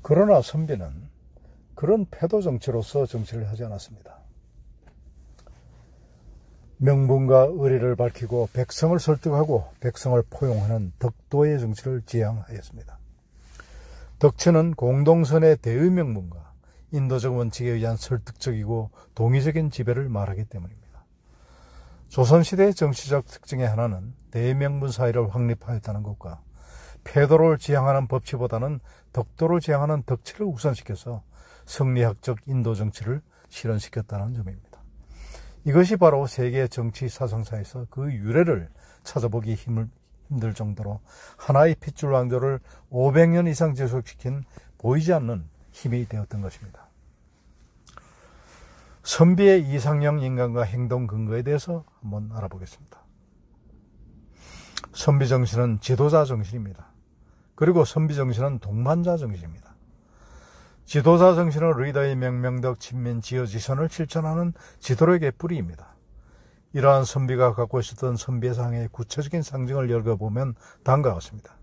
그러나 선비는 그런 패도 정치로서 정치를 하지 않았습니다. 명분과 의리를 밝히고 백성을 설득하고 백성을 포용하는 덕도의 정치를 지향하였습니다. 덕치는 공동선의 대의 명분과 인도적 원칙에 의한 설득적이고 동의적인 지배를 말하기 때문입니다. 조선시대의 정치적 특징의 하나는 대명분 사회를 확립하였다는 것과 패도를 지향하는 법치보다는 덕도를 지향하는 덕치를 우선시켜서 성리학적 인도 정치를 실현시켰다는 점입니다. 이것이 바로 세계 정치 사상사에서 그 유래를 찾아보기 힘들 정도로 하나의 핏줄 왕조를 500년 이상 지속시킨 보이지 않는 힘이 되었던 것입니다. 선비의 이상형 인간과 행동 근거에 대해서 한번 알아보겠습니다. 선비 정신은 지도자 정신입니다. 그리고 선비 정신은 동반자 정신입니다. 지도자 정신은 리더의 명명덕, 친민, 지어지선을 실천하는 지도력의 뿌리입니다. 이러한 선비가 갖고 있었던 선비의 상의 구체적인 상징을 읽어보면 다음과 같습니다.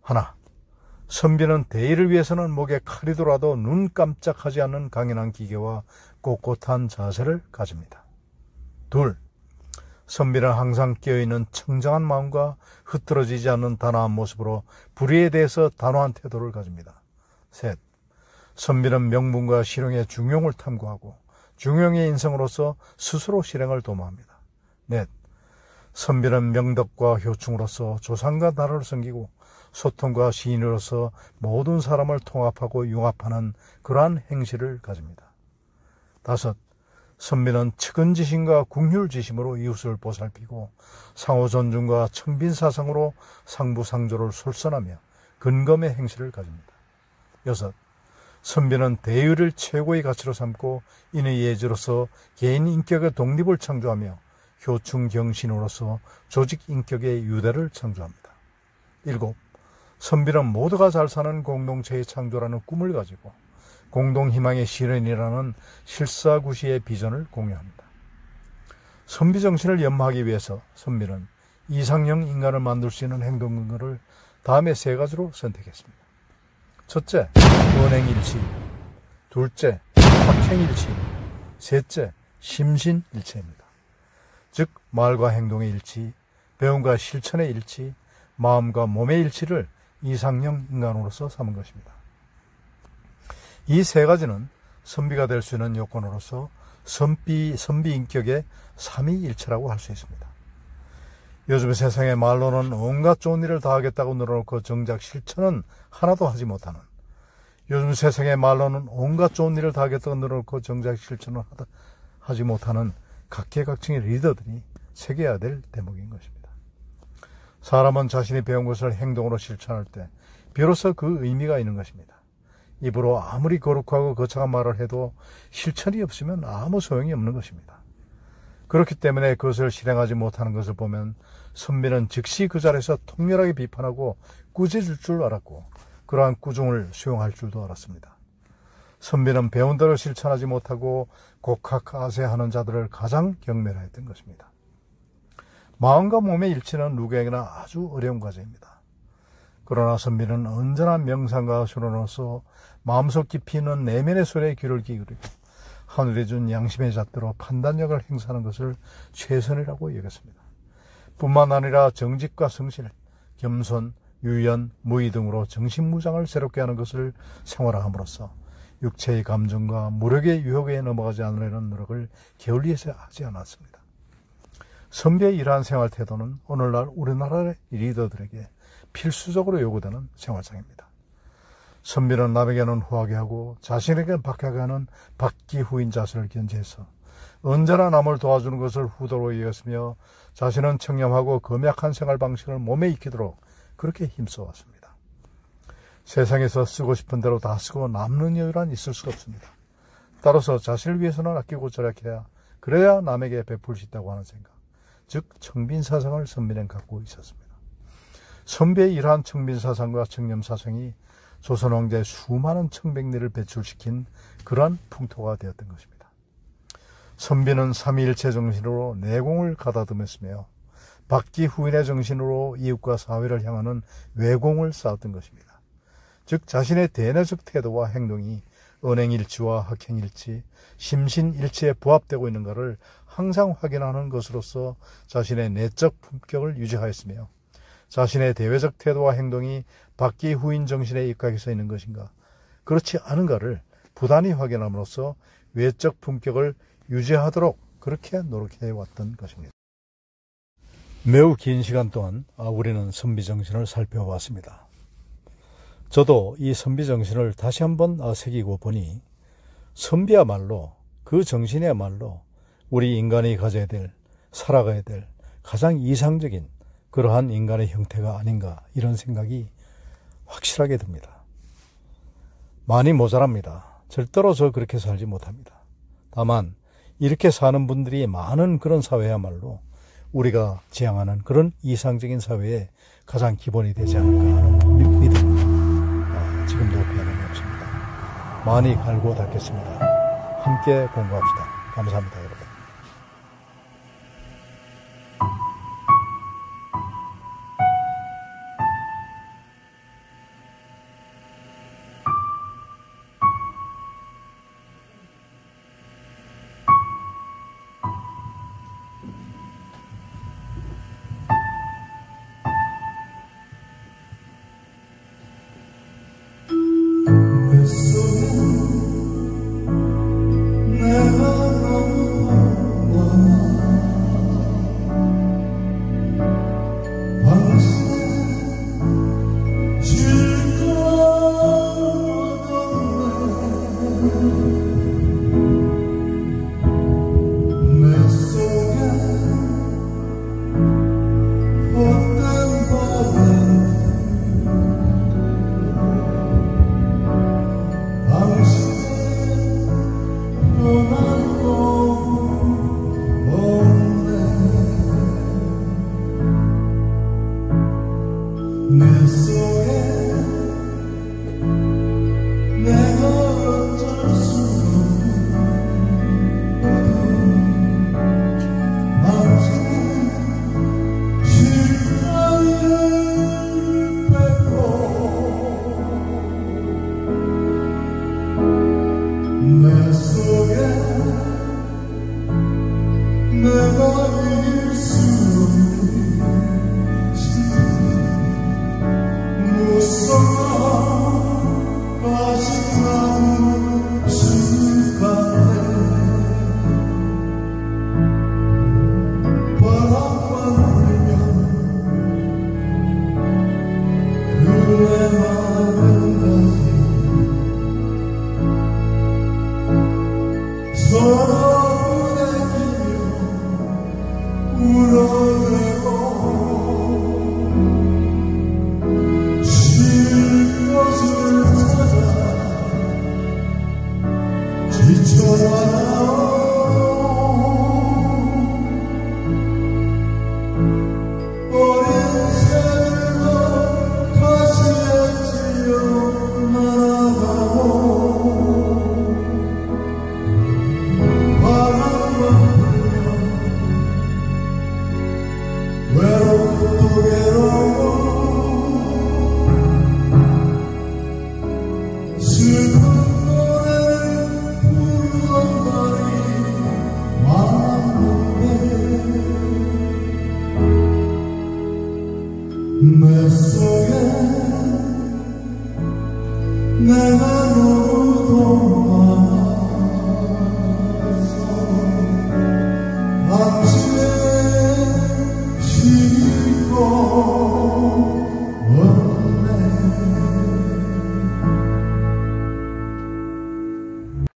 하나, 선비는 대의를 위해서는 목에 칼이 돌아도 눈 깜짝하지 않는 강인한 기계와 꼿꼿한 자세를 가집니다. 둘, 선비는 항상 깨어있는 청정한 마음과 흐트러지지 않는 단호한 모습으로 불의에 대해서 단호한 태도를 가집니다. 셋, 선비는 명분과 실용의 중용을 탐구하고 중용의 인성으로서 스스로 실행을 도모합니다. 넷, 선비는 명덕과 효충으로서 조상과 나라를 섬기고 소통과 시인으로서 모든 사람을 통합하고 융합하는 그러한 행실을 가집니다. 다섯, 선비는 측은지심과 궁휼지심으로 이웃을 보살피고 상호 존중과 청빈사상으로 상부상조를 솔선하며 근검의 행실을 가집니다. 여섯, 선비는 대의를 최고의 가치로 삼고 인의 예지로서 개인 인격의 독립을 창조하며 효충경신으로서 조직 인격의 유대를 창조합니다. 일곱, 선비는 모두가 잘 사는 공동체의 창조라는 꿈을 가지고 공동희망의 실현이라는 실사구시의 비전을 공유합니다. 선비 정신을 연마하기 위해서 선비는 이상형 인간을 만들 수 있는 행동 근거를 다음의 세 가지로 선택했습니다. 첫째, 언행일치. 둘째, 학행일치. 셋째, 심신일체입니다. 즉 말과 행동의 일치, 배움과 실천의 일치, 마음과 몸의 일치를 이상형 인간으로서 삼은 것입니다. 이 세 가지는 선비가 될 수 있는 요건으로서 선비 인격의 삼위일체라고 할 수 있습니다. 요즘 세상의 말로는 온갖 좋은 일을 다 하겠다고 늘어놓고 정작 실천은 하나도 하지 못하는, 요즘 세상의 말로는 온갖 좋은 일을 다 하겠다고 늘어놓고 정작 실천을 하지 못하는 각계각층의 리더들이 새겨야 될 대목인 것입니다. 사람은 자신이 배운 것을 행동으로 실천할 때 비로소 그 의미가 있는 것입니다. 입으로 아무리 거룩하고 거창한 말을 해도 실천이 없으면 아무 소용이 없는 것입니다. 그렇기 때문에 그것을 실행하지 못하는 것을 보면 선비는 즉시 그 자리에서 통렬하게 비판하고 꾸짖을 줄 알았고 그러한 꾸중을 수용할 줄도 알았습니다. 선비는 배운 대로 실천하지 못하고 곡학아세하는 자들을 가장 경멸하였던 것입니다. 마음과 몸의 일치는 누구에게나 아주 어려운 과제입니다. 그러나 선비는 언제나 명상과 수련으로서 마음속 깊이 있는 내면의 소리에 귀를 기울이고 하늘이 준 양심의 잣대로 판단력을 행사하는 것을 최선이라고 여겼습니다. 뿐만 아니라 정직과 성실, 겸손, 유연, 무의 등으로 정신무장을 새롭게 하는 것을 생활화함으로써 육체의 감정과 무력의 유혹에 넘어가지 않으려는 노력을 게을리해서 하지 않았습니다. 선비의 이러한 생활 태도는 오늘날 우리나라의 리더들에게 필수적으로 요구되는 생활상입니다. 선비는 남에게는 후하게 하고 자신에게는 박하게 하는 박기후인 자세를 견지해서 언제나 남을 도와주는 것을 후도로 여겼으며 자신은 청렴하고 검약한 생활 방식을 몸에 익히도록 그렇게 힘써왔습니다. 세상에서 쓰고 싶은 대로 다 쓰고 남는 여유란 있을 수가 없습니다. 따라서 자신을 위해서는 아끼고 절약해야 그래야 남에게 베풀 수 있다고 하는 생각, 즉 청빈사상을 선비는 갖고 있었습니다. 선비의 이러한 청빈사상과 청렴사상이 조선 왕제의 수많은 청백리를 배출시킨 그러한 풍토가 되었던 것입니다. 선비는 삼위일체 정신으로 내공을 가다듬었으며 박기후인의 정신으로 이웃과 사회를 향하는 외공을 쌓았던 것입니다. 즉 자신의 대내적 태도와 행동이 언행일치와 학행일치, 심신일치에 부합되고 있는가를 항상 확인하는 것으로서 자신의 내적 품격을 유지하였으며, 자신의 대외적 태도와 행동이 박기 후인 정신에 입각해서 있는 것인가, 그렇지 않은가를 부단히 확인함으로써 외적 품격을 유지하도록 그렇게 노력해왔던 것입니다. 매우 긴 시간 동안 우리는 선비정신을 살펴봤습니다. 저도 이 선비정신을 다시 한번 새기고 보니 선비야말로, 그 정신이야말로 우리 인간이 가져야 될, 살아가야 될 가장 이상적인 그러한 인간의 형태가 아닌가, 이런 생각이 확실하게 듭니다. 많이 모자랍니다. 절대로 저 그렇게 살지 못합니다. 다만 이렇게 사는 분들이 많은 그런 사회야말로 우리가 지향하는 그런 이상적인 사회의 가장 기본이 되지 않을까 하는 믿음, 지금도 변함이 없습니다. 많이 갈고 닦겠습니다. 함께 공부합시다. 감사합니다, 여러분. 내가 너